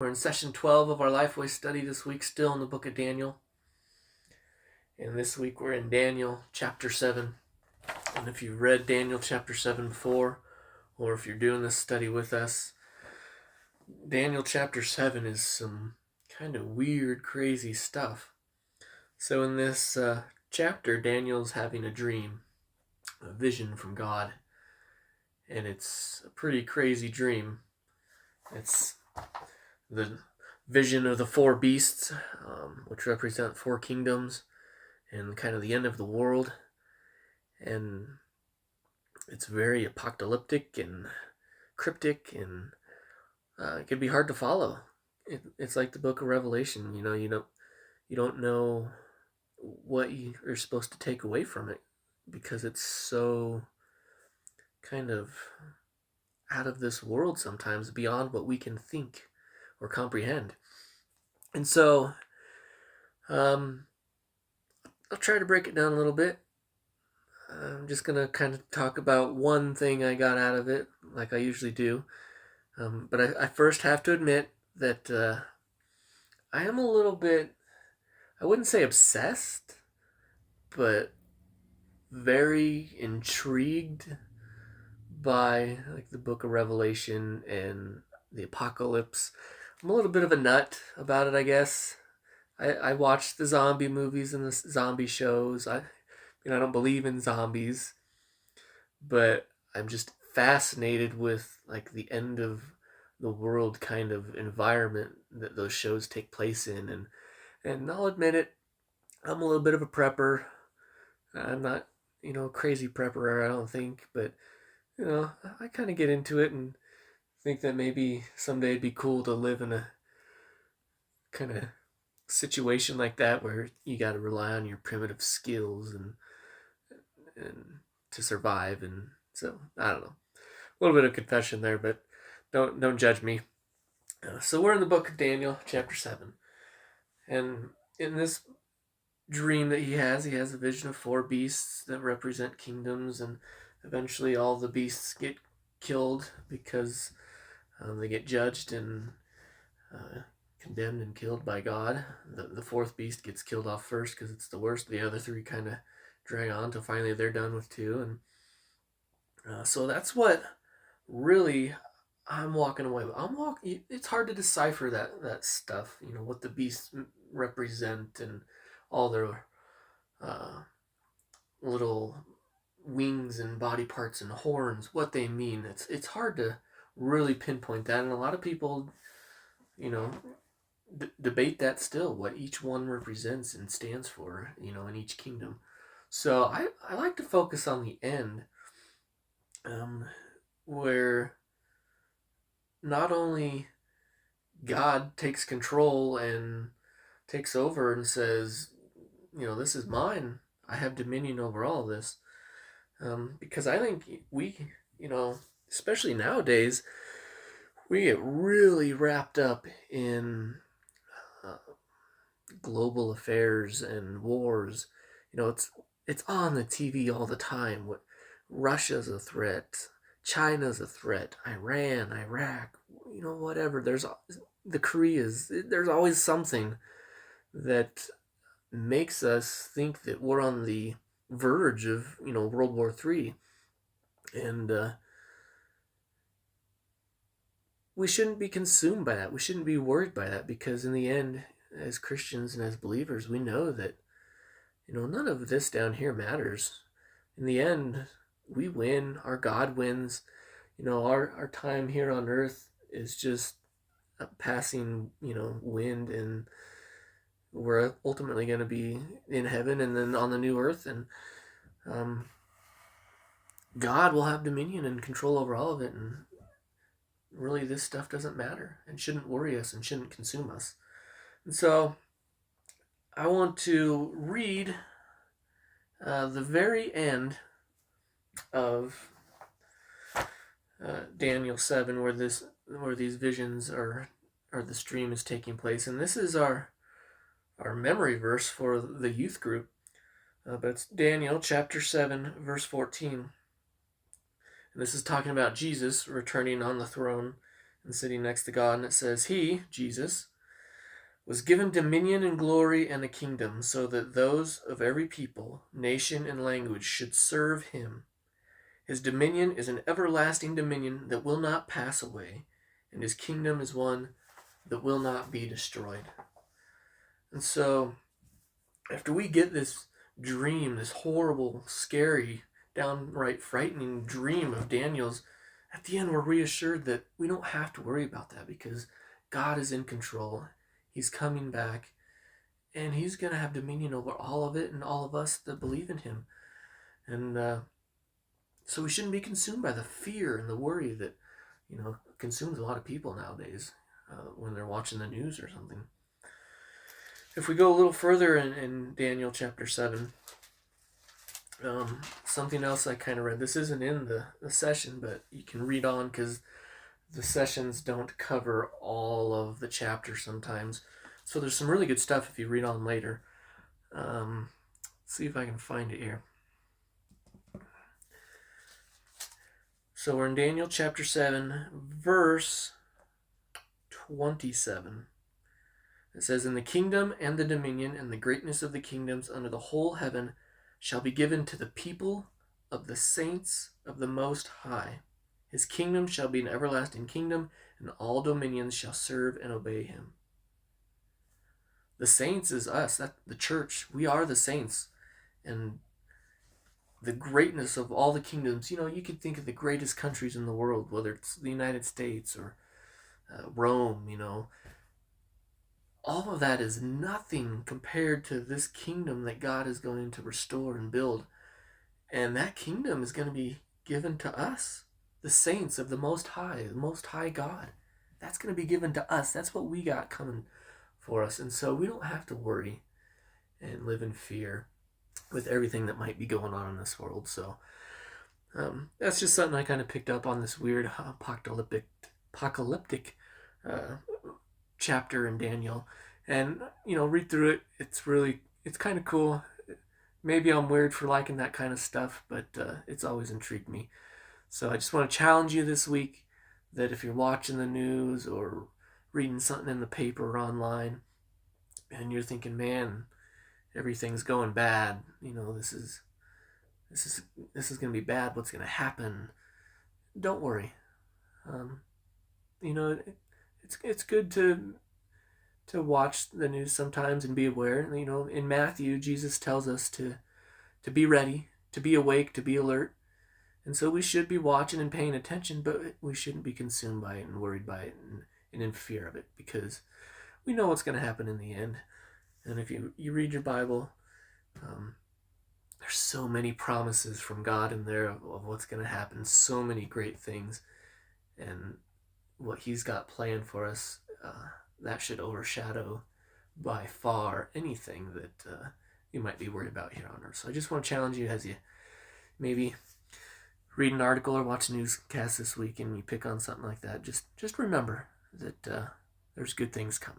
We're in session 12 of our Lifeway study this week, still in the book of Daniel. And this week we're in Daniel chapter 7. And if you've read Daniel chapter 7 before, or if you're doing this study with us, Daniel chapter 7 is some kind of weird, crazy stuff. So in this chapter, Daniel's having a dream, a vision from God. And it's a pretty crazy dream. It's the vision of the four beasts, which represent four kingdoms and kind of the end of the world. And it's very apocalyptic and cryptic, and it can be hard to follow. It's like the book of Revelation. You don't know what you're supposed to take away from it because it's so kind of out of this world sometimes, beyond what we can think or comprehend. And so I'll try to break it down a little bit. I'm just going to kind of talk about one thing I got out of it, like I usually do. But I first have to admit that I am a little bit, I wouldn't say obsessed, but very intrigued by like the book of Revelation and the apocalypse. I'm a little bit of a nut about it, I guess. I watch the zombie movies and the zombie shows. I don't believe in zombies, but I'm just fascinated with like the end of the world kind of environment that those shows take place in. And I'll admit it, I'm a little bit of a prepper. I'm not, a crazy prepper, I don't think, but I kind of get into it and think that maybe someday it'd be cool to live in a kind of situation like that where you got to rely on your primitive skills and to survive. And so I don't know, a little bit of confession there, but don't judge me. So we're in the book of Daniel chapter 7, and in this dream that he has a vision of four beasts that represent kingdoms, and eventually all the beasts get killed because they get judged and condemned and killed by God. The fourth beast gets killed off first because it's the worst. The other three kind of drag on till finally they're done with too. And so that's what really I'm walking away with. It's hard to decipher that stuff, what the beasts represent and all their little wings and body parts and horns, what they mean. It's hard to really pinpoint that, and a lot of people, debate that still, what each one represents and stands for, in each kingdom. So I like to focus on the end, where not only God takes control and takes over and says, this is mine. I have dominion over all of this. Because I think we, especially nowadays, we get really wrapped up in global affairs and wars. It's on the TV all the time. What Russia's a threat, China's a threat, Iran, Iraq, whatever. There's the Koreas. There's always something that makes us think that we're on the verge of World War III, and we shouldn't be consumed by that. We shouldn't be worried by that, because in the end, as Christians and as believers, we know that none of this down here matters. In the end, we win. Our God wins. Our time here on earth is just a passing wind, and we're ultimately going to be in heaven and then on the new earth, and God will have dominion and control over all of it, and really this stuff doesn't matter and shouldn't worry us and shouldn't consume us. And so I want to read the very end of Daniel 7, where these visions or the stream is taking place, and this is our memory verse for the youth group. But it's Daniel chapter 7, verse 14. And this is talking about Jesus returning on the throne and sitting next to God, and it says, He, Jesus, was given dominion and glory and a kingdom, so that those of every people, nation, and language should serve him. His dominion is an everlasting dominion that will not pass away, and his kingdom is one that will not be destroyed. And so, after we get this dream, this horrible, scary, downright frightening dream of Daniel's, at the end we're reassured that we don't have to worry about that because God is in control. He's coming back, and he's going to have dominion over all of it and all of us that believe in him. And so we shouldn't be consumed by the fear and the worry that, consumes a lot of people nowadays when they're watching the news or something. If we go a little further in Daniel chapter 7, something else I kind of read. This isn't in the session, but you can read on because the sessions don't cover all of the chapters sometimes. So there's some really good stuff if you read on later. See if I can find it here. So we're in Daniel chapter 7, verse 27. It says, And the kingdom and the dominion and the greatness of the kingdoms under the whole heaven shall be given to the people of the saints of the Most High. His kingdom shall be an everlasting kingdom, and all dominions shall serve and obey him. The saints is us, the church. We are the saints. And the greatness of all the kingdoms, you could think of the greatest countries in the world, whether it's the United States or Rome, all of that is nothing compared to this kingdom that God is going to restore and build. And that kingdom is going to be given to us, the saints of the Most High God. That's going to be given to us. That's what we got coming for us. And so we don't have to worry and live in fear with everything that might be going on in this world. So that's just something I kind of picked up on this weird apocalyptic chapter in Daniel. And, read through it. It's kind of cool. Maybe I'm weird for liking that kind of stuff, but it's always intrigued me. So I just want to challenge you this week that if you're watching the news or reading something in the paper or online and you're thinking, man, everything's going bad, this is going to be bad, what's going to happen? Don't worry. It's good to watch the news sometimes and be aware. In Matthew, Jesus tells us to be ready, to be awake, to be alert. And so we should be watching and paying attention, but we shouldn't be consumed by it and worried by it and in fear of it, because we know what's going to happen in the end. And if you read your Bible, there's so many promises from God in there of what's going to happen, so many great things, and what he's got planned for us, that should overshadow by far anything that you might be worried about here on earth. So I just want to challenge you as you maybe read an article or watch a newscast this week and you pick on something like that, just remember that there's good things coming.